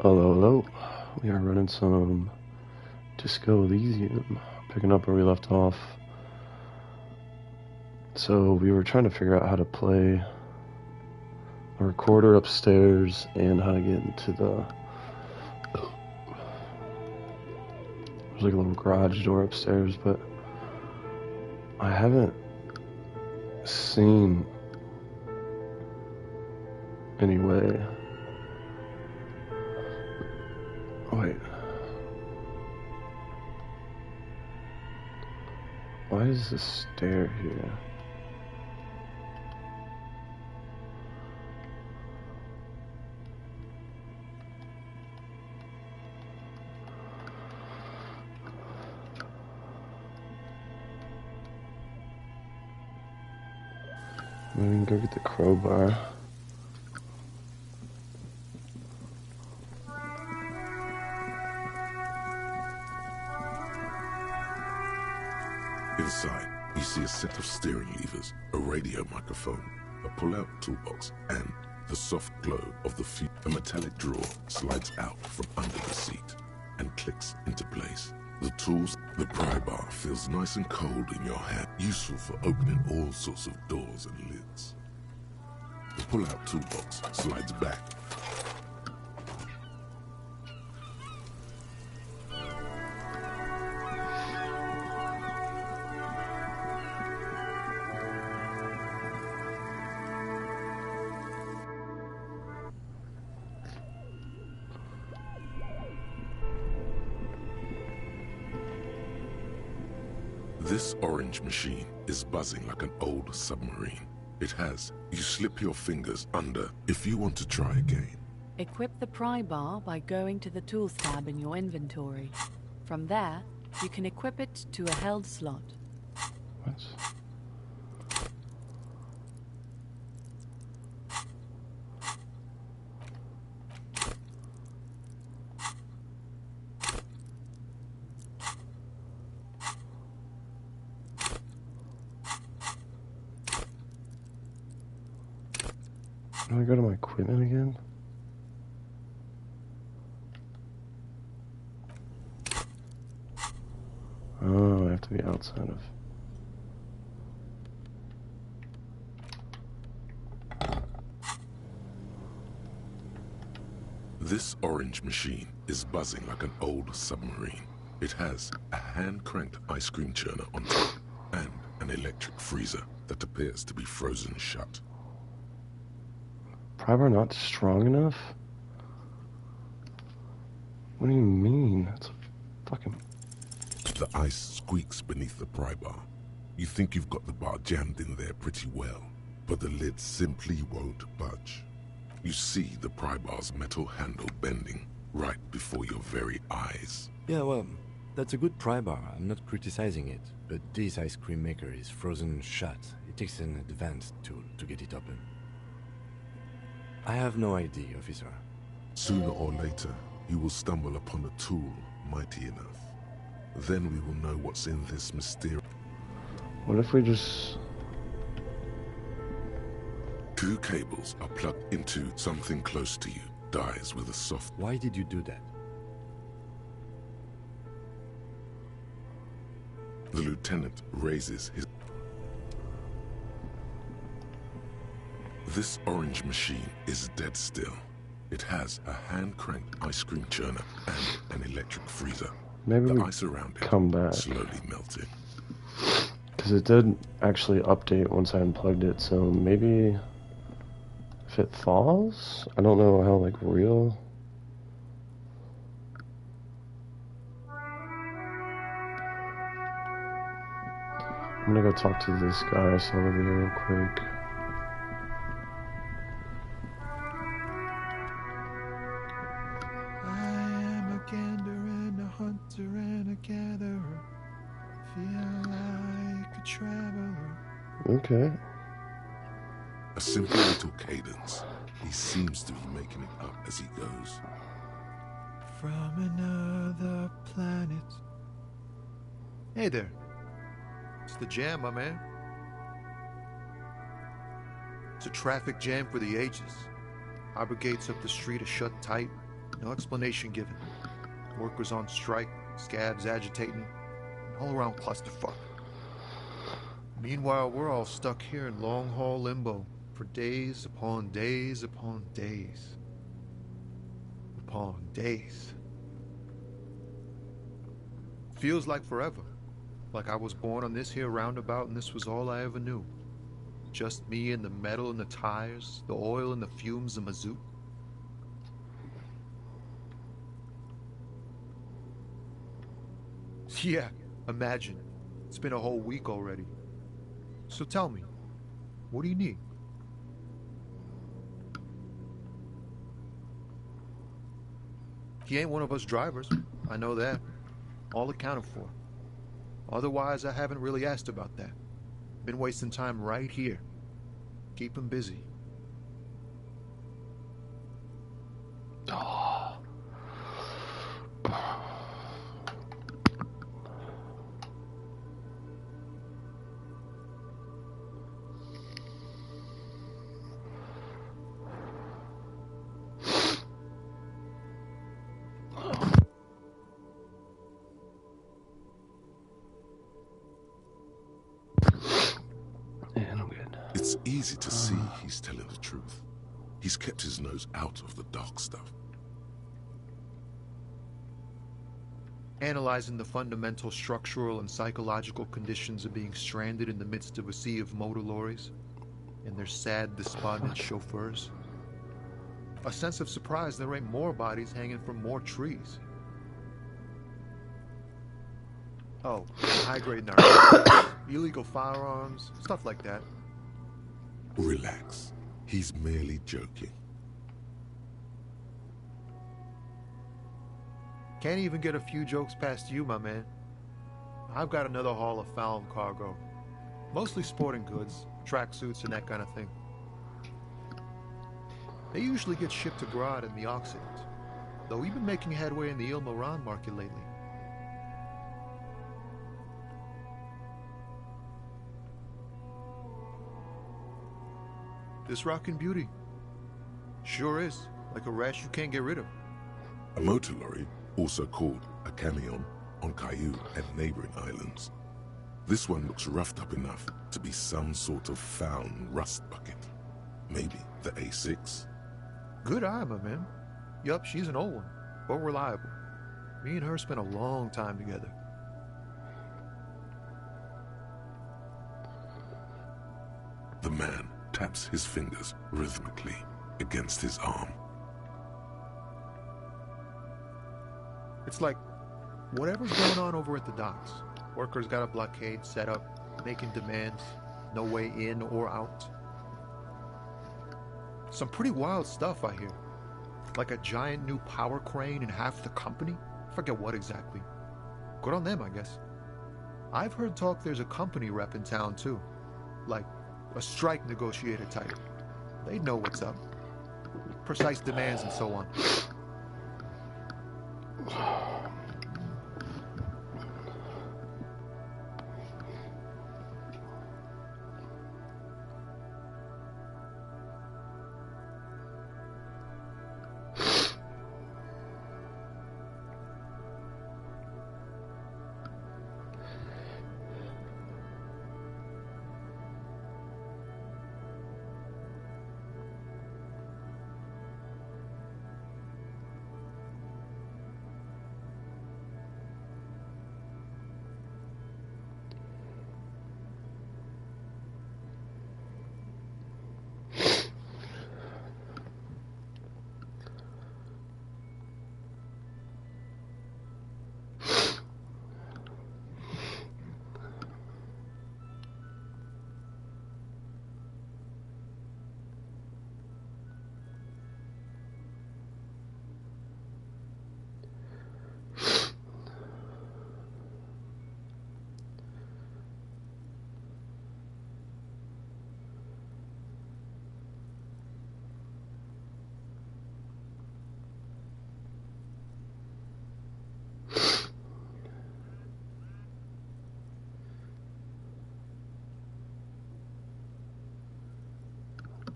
Hello, hello. We are running some Disco Elysium, picking up where we left off. So we were trying to figure out how to play a recorder upstairs and how to get into the... There's like a little garage door upstairs, but I haven't seen any way. Wait. Why is this stair here? We can go get the crowbar. Inside, you see a set of steering levers, a radio microphone, a pull-out toolbox, and the soft glow of the feet. A metallic drawer slides out from under the seat and clicks into place. The tools, the pry bar feels nice and cold in your hand, useful for opening all sorts of doors and lids. The pull-out toolbox slides back. This orange machine is buzzing like an old submarine. It has. You slip your fingers under if you want to try again. Equip the pry bar by going to the Tools tab in your inventory. From there, you can equip it to a held slot. What? Do I go to my equipment again? Oh, I have to be outside of... This orange machine is buzzing like an old submarine. It has a hand-cranked ice cream churner on top and an electric freezer that appears to be frozen shut. Pry bar not strong enough? What do you mean? It's a fucking... The ice squeaks beneath the pry bar. You think you've got the bar jammed in there pretty well, but the lid simply won't budge. You see the pry bar's metal handle bending right before your very eyes. Yeah, well, that's a good pry bar. I'm not criticizing it, but this ice cream maker is frozen shut. It takes an advanced tool to get it open. I have no idea, officer. Sooner or later, you will stumble upon a tool mighty enough. Then we will know what's in this mysterious... What if we just... Two cables are plugged into something close to you. Dies with a soft... Why did you do that? The lieutenant raises his... This orange machine is dead still. It has a hand-cranked ice cream churner and an electric freezer. Maybe the we ice around it come back. slowly melting. Because it did actually update once I unplugged it, so maybe if it thaws? I don't know how, like, real... I'm gonna go talk to this guy I saw over here real quick. Okay. A simple little cadence. He seems to be making it up as he goes. From another planet. Hey there. It's the jam, my man. It's a traffic jam for the ages. Harbor gates up the street are shut tight. No explanation given. Workers on strike, scabs agitating, an all-around clusterfuck. Meanwhile, we're all stuck here in long-haul limbo for days upon days upon days. Upon days. Feels like forever. Like I was born on this here roundabout and this was all I ever knew. Just me and the metal and the tires, the oil and the fumes of mazout. Yeah, imagine. It's been a whole week already. So tell me, what do you need? He ain't one of us drivers. I know that. All accounted for. Otherwise, I haven't really asked about that. Been wasting time right here. Keep him busy. It's easy to see he's telling the truth. He's kept his nose out of the dark stuff. Analyzing the fundamental structural and psychological conditions of being stranded in the midst of a sea of motor lorries and their sad, despondent chauffeurs. A sense of surprise there ain't more bodies hanging from more trees. Oh, high-grade narcotics, illegal firearms, stuff like that. Relax. He's merely joking. Can't even get a few jokes past you, my man. I've got another haul of found cargo. Mostly sporting goods, tracksuits, and that kind of thing. They usually get shipped to Grad in the Occident, though we've been making headway in the Il-Moran market lately. This rockin' beauty. Sure is, like a rash you can't get rid of. A motor lorry, also called a camion, on Caillou and neighboring islands. This one looks roughed up enough to be some sort of found rust bucket. Maybe the A6. Good eye, my man. Yup, she's an old one, but reliable. Me and her spent a long time together. The man taps his fingers rhythmically against his arm. It's like, whatever's going on over at the docks. Workers got a blockade set up, making demands, no way in or out. Some pretty wild stuff, I hear. Like a giant new power crane in half the company? Forget what exactly. Good on them, I guess. I've heard talk there's a company rep in town, too. Like, a strike negotiator type. They'd know what's up. Precise demands and so on.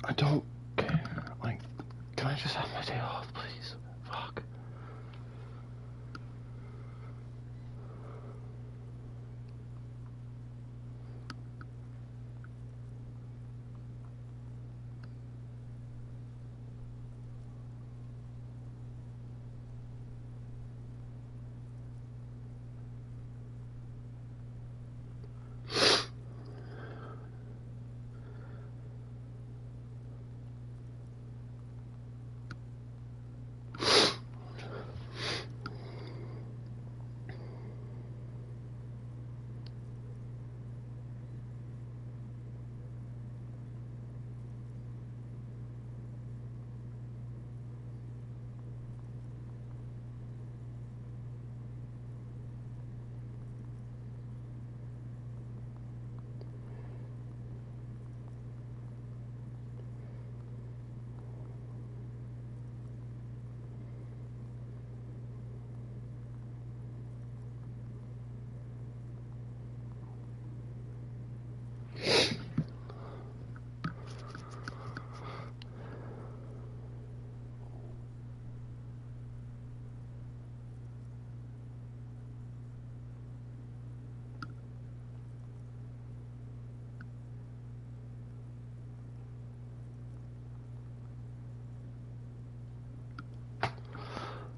I don't care. Like, can I just have my day off, please? Fuck.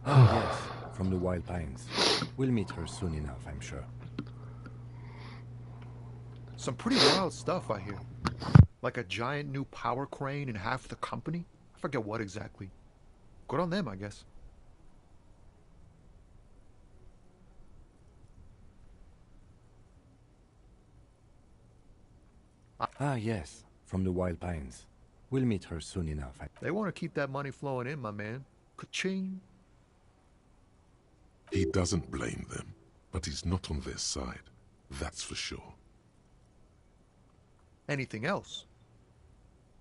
Oh, yes, from the Wild Pines. We'll meet her soon enough, I'm sure. Some pretty wild stuff I hear. Like a giant new power crane and half the company? I forget what exactly. Good on them, I guess. Ah, yes, from the Wild Pines. We'll meet her soon enough. They want to keep that money flowing in, my man. Ka-ching. He doesn't blame them, but he's not on their side. That's for sure. Anything else?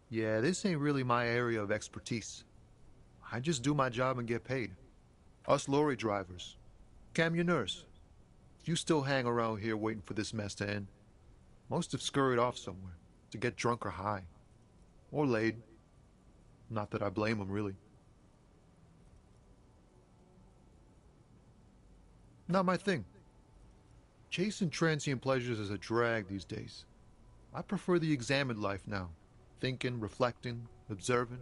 Yeah, this ain't really my area of expertise. I just do my job and get paid. Us lorry drivers. Camionneurs. You still hang around here waiting for this mess to end. Most have scurried off somewhere to get drunk or high. Or laid. Not that I blame them, really. Not my thing. Chasing transient pleasures is a drag these days. I prefer the examined life now. Thinking, reflecting, observing.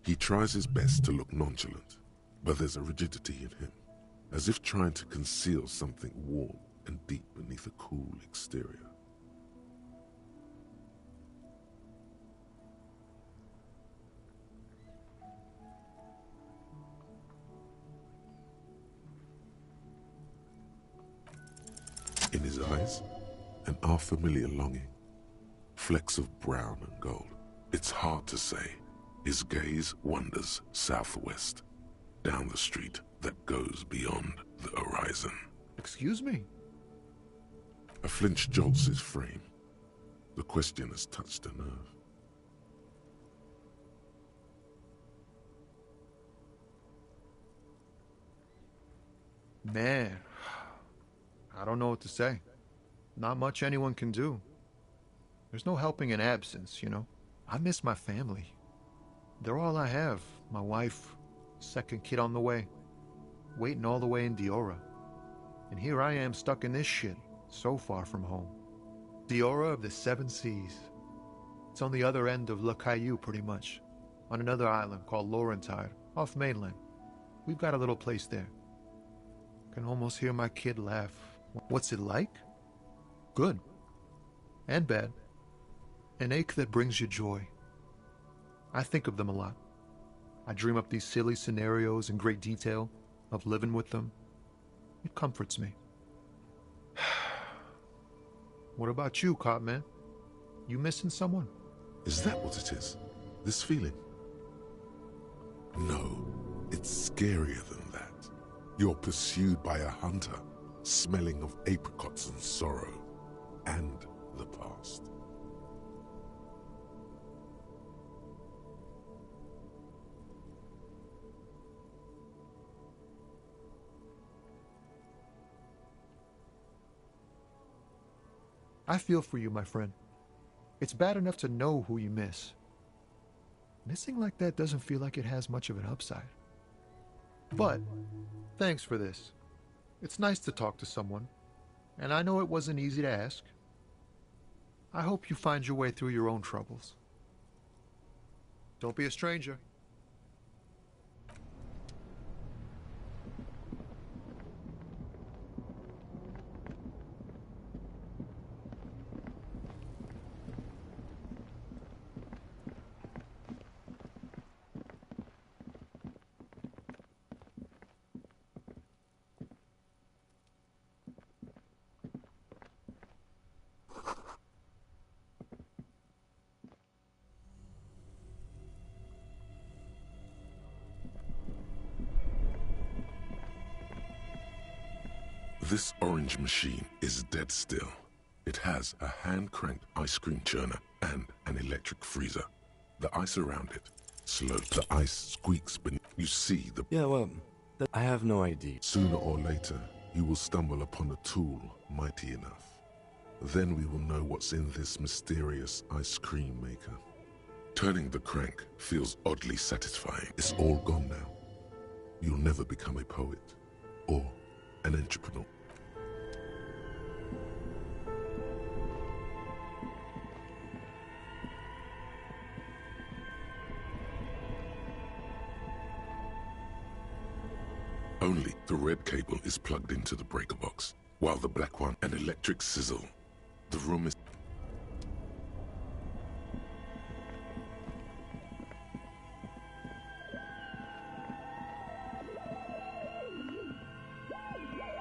He tries his best to look nonchalant, but there's a rigidity in him, as if trying to conceal something warm and deep beneath a cool exterior. In his eyes, an unfamiliar longing, flecks of brown and gold. It's hard to say. His gaze wanders southwest, down the street that goes beyond the horizon. Excuse me? A flinch jolts his frame. The question has touched a nerve. Man, I don't know what to say. Not much anyone can do. There's no helping in absence, you know. I miss my family. They're all I have. My wife, second kid on the way, waiting all the way in Diora. And here I am stuck in this shit, so far from home. Diora of the Seven Seas. It's on the other end of LoKi-lowkey, pretty much, on another island called Laurentide, off mainland. We've got a little place there. Can almost hear my kid laugh. What's it like? Good. And bad. An ache that brings you joy. I think of them a lot. I dream up these silly scenarios in great detail of living with them. It comforts me. What about you, Cop Man? You missing someone? Is that what it is? This feeling? No, it's scarier than that. You're pursued by a hunter, smelling of apricots and sorrow, and the past. I feel for you, my friend. It's bad enough to know who you miss. Missing like that doesn't feel like it has much of an upside. But, thanks for this. It's nice to talk to someone, and I know it wasn't easy to ask. I hope you find your way through your own troubles. Don't be a stranger. This orange machine is dead still. It has a hand-cranked ice cream churner and an electric freezer. The ice around it slows. The ice squeaks beneath. You see the... Yeah, well, I have no idea. Sooner or later, you will stumble upon a tool mighty enough. Then we will know what's in this mysterious ice cream maker. Turning the crank feels oddly satisfying. It's all gone now. You'll never become a poet or an entrepreneur. Only the red cable is plugged into the breaker box, while the black one an electric sizzle. The room is...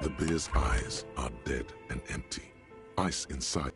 The bear's eyes are dead and empty. Ice inside.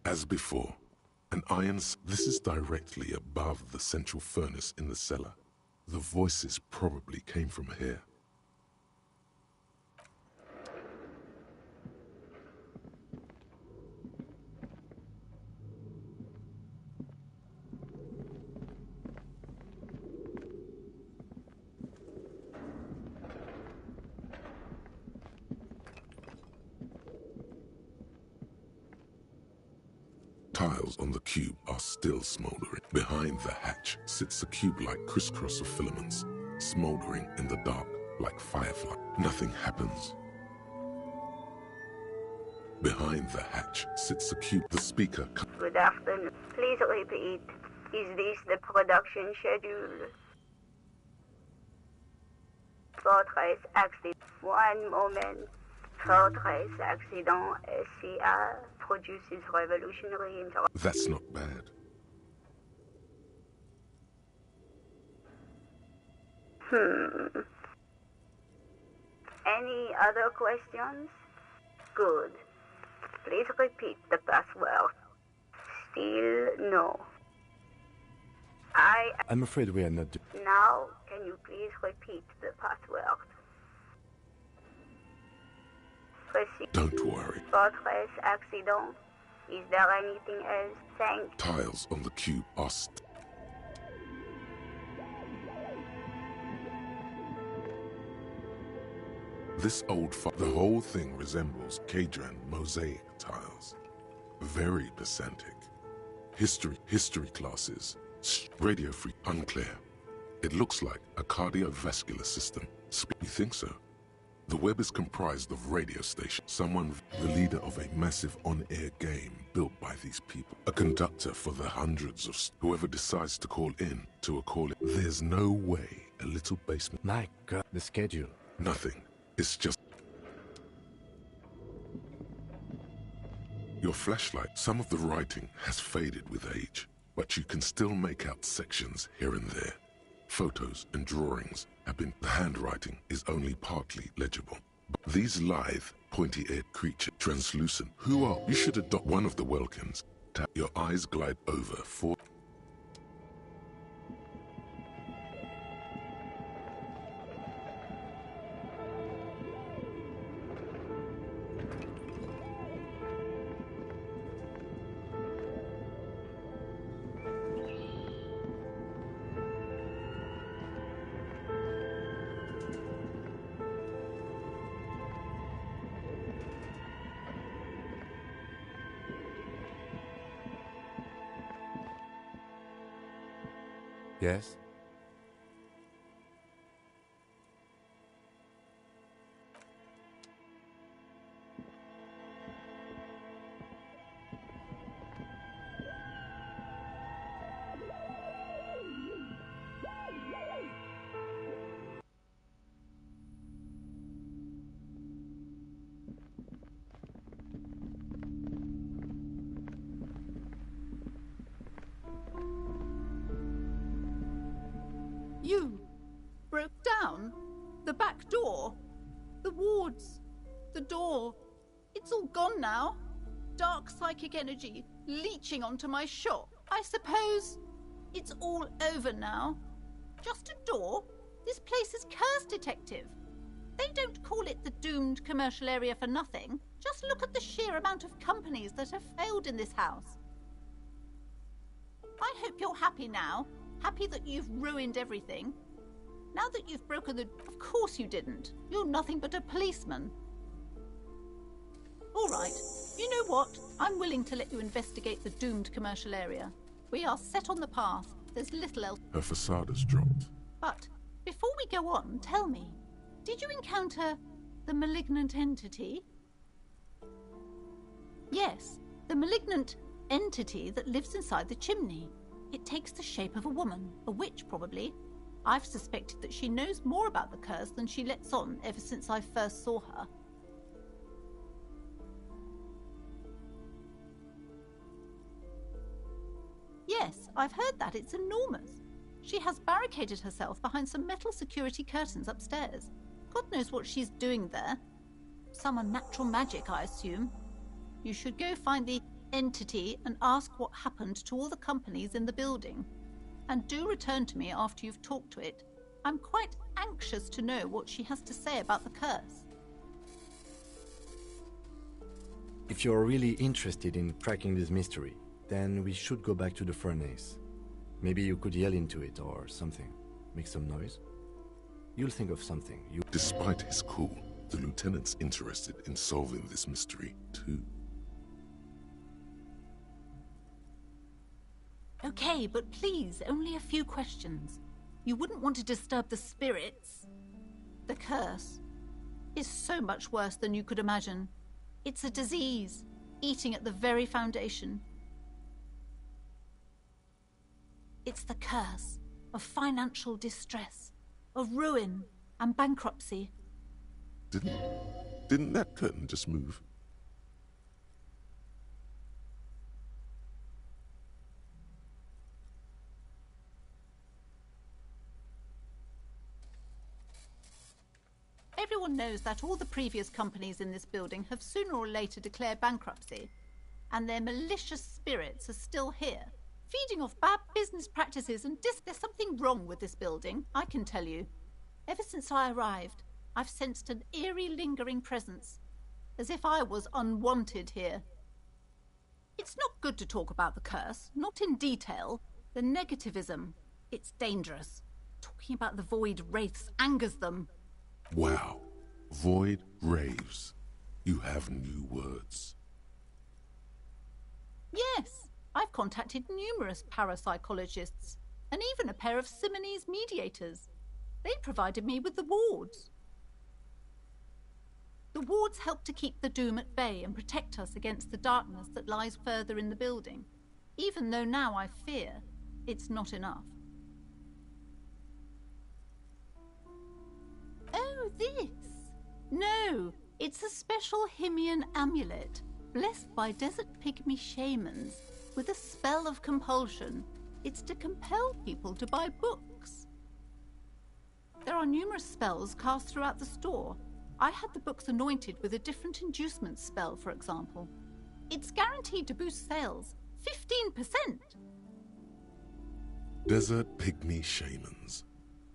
As before, an this is directly above the central furnace in the cellar. The voices probably came from here. Tiles on the cube are still smoldering. Behind the hatch sits a cube-like crisscross of filaments, smoldering in the dark like firefly. Nothing happens. Behind the hatch sits a cube. The speaker... Good afternoon. Please repeat. Is this the production schedule? Fortress accident. One moment. Fortress accident SCA produces revolutionary interruption. That's not bad. Any other questions? Good. Please repeat the password. Still no. I'm afraid we are not... Now, can you please repeat the password? Proceed. Don't worry. Fortress accident. Is there anything else? Thank you. Tiles on the cube are This old the whole thing resembles Cadran mosaic tiles. Very pedantic. History classes. Radio free, unclear. It looks like a cardiovascular system. You think so? The web is comprised of radio stations. Someone, the leader of a massive on-air game built by these people. A conductor for the hundreds of whoever decides to call in to a call. There's no way a little basement. My God, the schedule. Nothing. It's just... Your flashlight, some of the writing has faded with age, but you can still make out sections here and there. Photos and drawings have been... The handwriting is only partly legible. But these lithe, pointy-eared creatures, translucent, who are... You should adopt one of the Welkins. Your eyes glide over for... Yes? You broke down the back door, the wards, the door. It's all gone now. Dark psychic energy leeching onto my shop. I suppose it's all over now. Just a door? This place is cursed, Detective. They don't call it the doomed commercial area for nothing. Just look at the sheer amount of companies that have failed in this house. I hope you're happy now. Happy that you've ruined everything. Now that you've broken the... Of course you didn't. You're nothing but a policeman. All right. You know what? I'm willing to let you investigate the doomed commercial area. We are set on the path. There's little else. Her facade has dropped. But before we go on, tell me, did you encounter the malignant entity? Yes, the malignant entity that lives inside the chimney. It takes the shape of a woman, a witch probably. I've suspected that she knows more about the curse than she lets on ever since I first saw her. Yes, I've heard that. It's enormous. She has barricaded herself behind some metal security curtains upstairs. God knows what she's doing there. Some unnatural magic, I assume. You should go find the entity and ask what happened to all the companies in the building. And do return to me after you've talked to it. I'm quite anxious to know what she has to say about the curse. If you're really interested in cracking this mystery, then we should go back to the furnace. Maybe you could yell into it or something. Make some noise. You'll think of something. Despite his cool, the lieutenant's interested in solving this mystery too. Okay, but please, only a few questions. You wouldn't want to disturb the spirits. The curse is so much worse than you could imagine. It's a disease, eating at the very foundation. It's the curse of financial distress, of ruin and bankruptcy. Didn't that curtain just move? Everyone knows that all the previous companies in this building have sooner or later declared bankruptcy, and their malicious spirits are still here, feeding off bad business practices and there's something wrong with this building, I can tell you. Ever since I arrived, I've sensed an eerie lingering presence, as if I was unwanted here. It's not good to talk about the curse, not in detail. The negativism, it's dangerous. Talking about the void wraiths angers them. Wow. Void raves. You have new words. Yes, I've contacted numerous parapsychologists, and even a pair of Simonese mediators. They provided me with the wards. The wards help to keep the doom at bay and protect us against the darkness that lies further in the building, even though now I fear it's not enough. Oh, this? No, it's a special Himian amulet, blessed by desert pygmy shamans, with a spell of compulsion. It's to compel people to buy books. There are numerous spells cast throughout the store. I had the books anointed with a different inducement spell, for example. It's guaranteed to boost sales 15%. Desert pygmy shamans.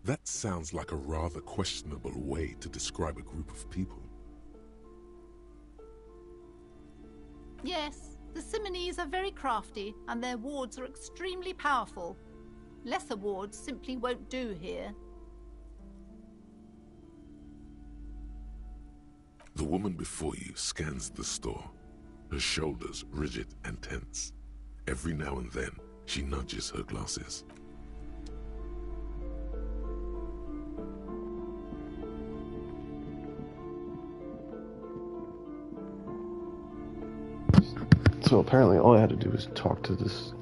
That sounds like a rather questionable way to describe a group of people. Yes, the Simonese are very crafty, and their wards are extremely powerful. Lesser wards simply won't do here. The woman before you scans the store, her shoulders rigid and tense. Every now and then, she nudges her glasses. So apparently all I had to do was talk to this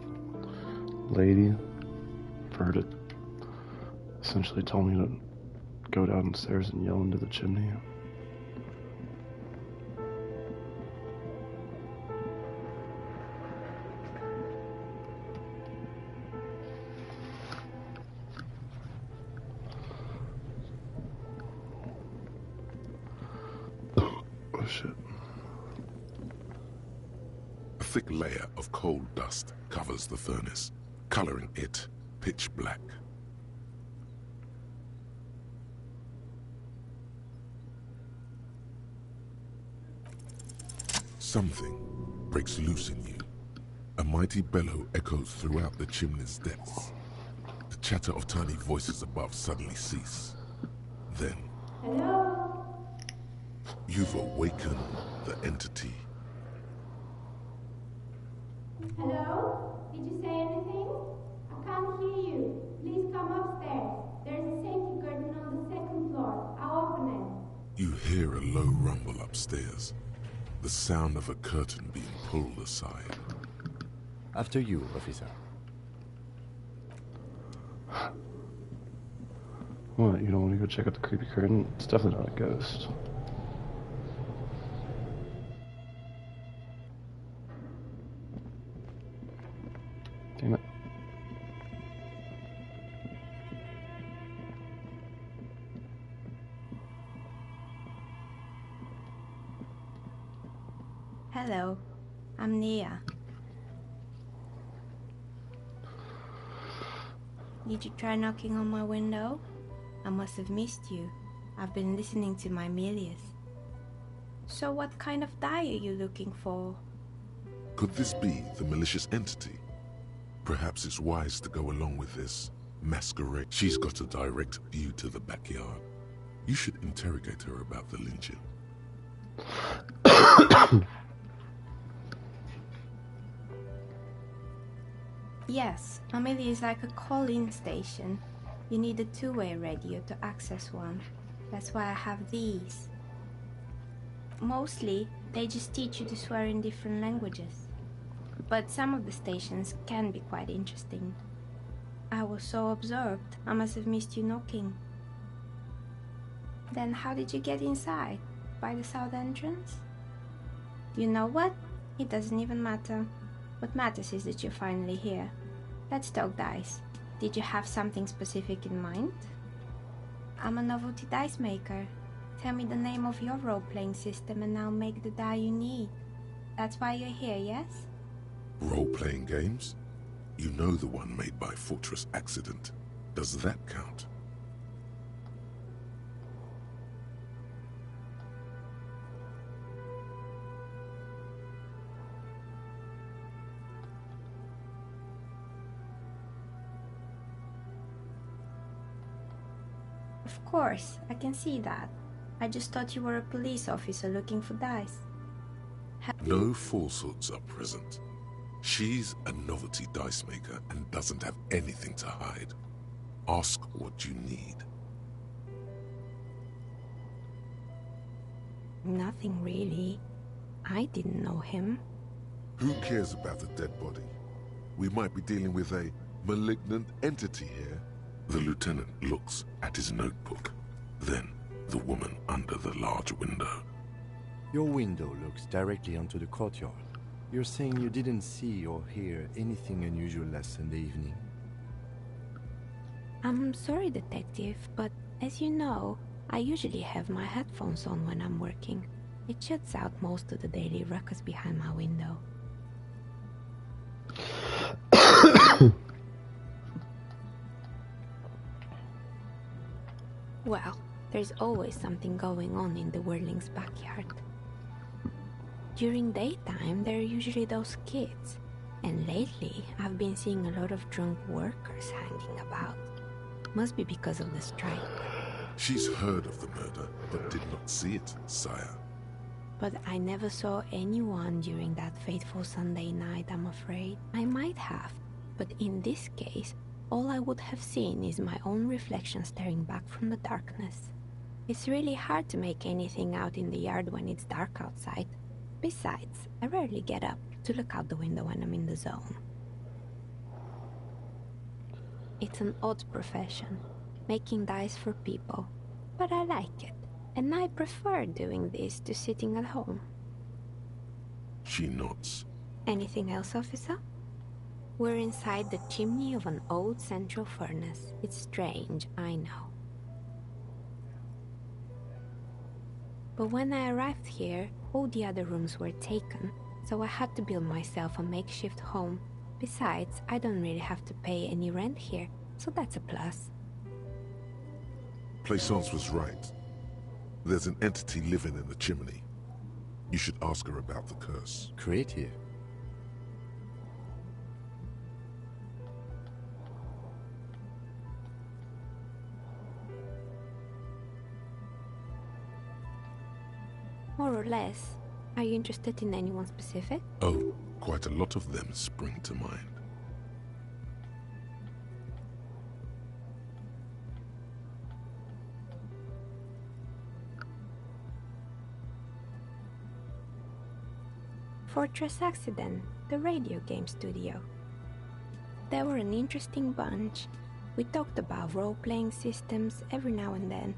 lady for her to essentially tell me to go downstairs and yell into the chimney. Oh shit. A thick layer of coal dust covers the furnace, coloring it pitch black. Something breaks loose in you. A mighty bellow echoes throughout the chimney's depths. The chatter of tiny voices above suddenly cease. Then, Hello? you've awakened the entity. Hello? Did you say anything? I can't hear you. Please come upstairs. There's a safety curtain on the second floor. I'll open it. You hear a low rumble upstairs, the sound of a curtain being pulled aside. After you, officer. What, you don't want to go check out the creepy curtain? It's definitely not a ghost. Damn it. Hello. I'm Nia. Did you try knocking on my window? I must have missed you. I've been listening to my Milius. So what kind of die are you looking for? Could this be the malicious entity? Perhaps it's wise to go along with this masquerade. She's got a direct view to the backyard. You should interrogate her about the lynching. Yes, Amelia is like a call-in station. You need a two-way radio to access one. That's why I have these. Mostly, they just teach you to swear in different languages. But some of the stations can be quite interesting. I was so absorbed, I must have missed you knocking. Then how did you get inside? By the south entrance? You know what? It doesn't even matter. What matters is that you're finally here. Let's talk dice. Did you have something specific in mind? I'm a novelty dice maker. Tell me the name of your role-playing system and I'll make the die you need. That's why you're here, yes? Role-playing games? You know the one made by Fortress Accident. Does that count? Of course, I can see that. I just thought you were a police officer looking for dice. No falsehoods are present. She's a novelty dice maker and doesn't have anything to hide. Ask what you need. Nothing really. I didn't know him. Who cares about the dead body? We might be dealing with a malignant entity here. The lieutenant looks at his notebook, then the woman under the large window. Your window looks directly onto the courtyard. You're saying you didn't see or hear anything unusual last Sunday evening? I'm sorry, detective, but as you know, I usually have my headphones on when I'm working. It shuts out most of the daily ruckus behind my window. Well, there's always something going on in the Whirling's backyard. During daytime, there are usually those kids. And lately, I've been seeing a lot of drunk workers hanging about. Must be because of the strike. She's heard of the murder, but did not see it, sire. But I never saw anyone during that fateful Sunday night, I'm afraid. I might have, but in this case, all I would have seen is my own reflection staring back from the darkness. It's really hard to make anything out in the yard when it's dark outside. Besides, I rarely get up to look out the window when I'm in the zone. It's an odd profession, making dice for people, but I like it, and I prefer doing this to sitting at home. She nods. Anything else, officer? We're inside the chimney of an old central furnace. It's strange, I know. But when I arrived here, all the other rooms were taken, so I had to build myself a makeshift home. Besides, I don't really have to pay any rent here, so that's a plus. Plaisance was right. There's an entity living in the chimney. You should ask her about the curse. Creative. or less. Are you interested in anyone specific? Oh, quite a lot of them spring to mind. Fortress Accident, the radio game studio. They were an interesting bunch. We talked about role-playing systems every now and then.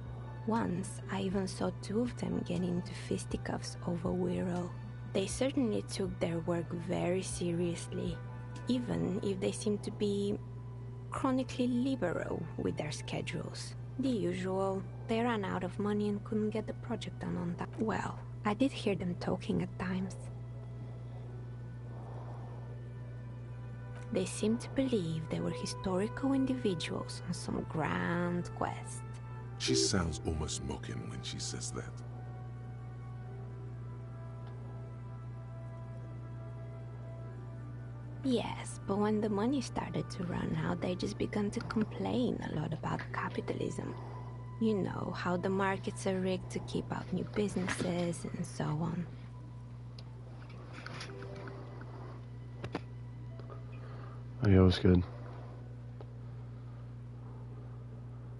Once, I even saw two of them get into fisticuffs over Wiro. They certainly took their work very seriously, even if they seemed to be chronically liberal with their schedules. The usual, they ran out of money and couldn't get the project done on time. Well, I did hear them talking at times. They seemed to believe they were historical individuals on some grand quest. She sounds almost mocking when she says that. Yes, but when the money started to run out, they just began to complain a lot about capitalism. You know, how the markets are rigged to keep out new businesses and so on. Oh, yeah, it was good.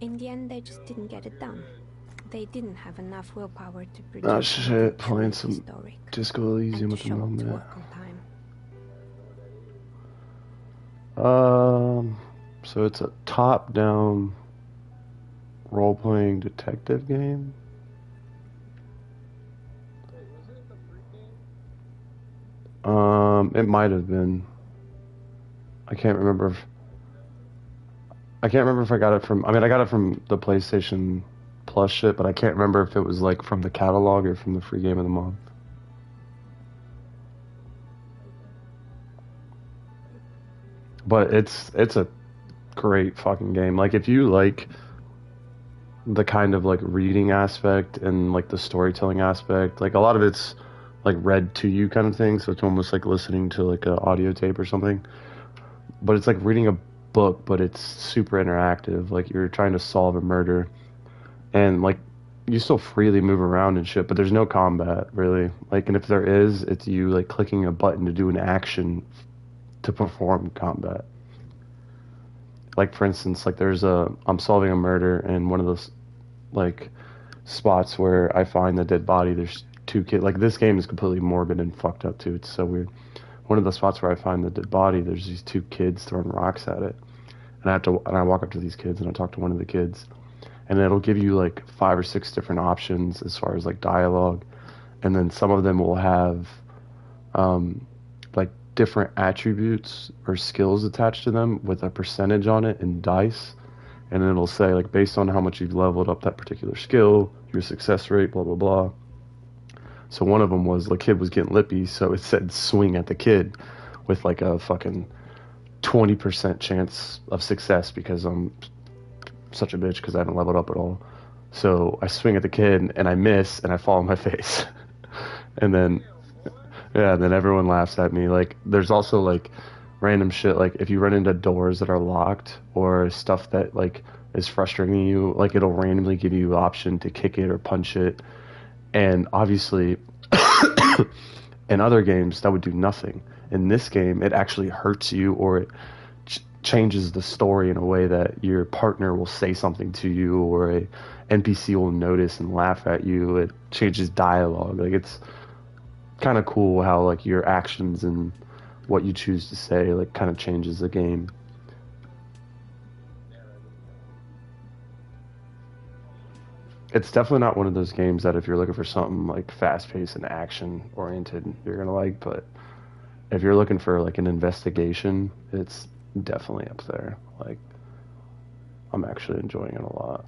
In the end, they just didn't get it done. They didn't have enough willpower to produce. Ah, shit, playing some historic Disco Elysium and at the to show up to moment. work on time. So it's a top-down role-playing detective game. It might have been. I can't remember if I got it from. I mean, I got it from the PlayStation Plus shit, but I can't remember if it was like from the catalog or from the free game of the month. But it's a great fucking game. Like, if you like the kind of like reading aspect and like the storytelling aspect, like a lot of it's like read to you kind of thing, so it's almost like listening to like an audio tape or something. But it's like reading a book, but it's super interactive. Like, you're trying to solve a murder, and like you still freely move around and shit, but there's no combat really. Like, and if there is, it's you like clicking a button to do an action to perform combat. Like, for instance, like I'm solving a murder, and one of those like spots where I find the dead body, there's two kids. Like, this game is completely morbid and fucked up too. It's so weird. One of the spots where I find the dead body, there's these two kids throwing rocks at it, and I walk up to these kids and I talk to one of the kids, and it'll give you like 5 or 6 different options as far as like dialogue, and then some of them will have like different attributes or skills attached to them with a percentage on it in dice, and it'll say like, based on how much you've leveled up that particular skill, your success rate, blah blah blah. So one of them was the kid was getting lippy, so it said swing at the kid with like a fucking 20% chance of success, because I'm such a bitch because I haven't leveled up at all. So I swing at the kid and I miss and I fall on my face. And then everyone laughs at me. Like, there's also like random shit, like if you run into doors that are locked or stuff that like is frustrating you, like it'll randomly give you the option to kick it or punch it. And obviously, in other games, that would do nothing. In this game, it actually hurts you, or it changes the story in a way that your partner will say something to you, or a NPC will notice and laugh at you. It changes dialogue. Like, it's kind of cool how like your actions and what you choose to say like kind of changes the game. It's definitely not one of those games that if you're looking for something like fast-paced and action-oriented, you're gonna like. But if you're looking for like an investigation, it's definitely up there. Like, I'm actually enjoying it a lot.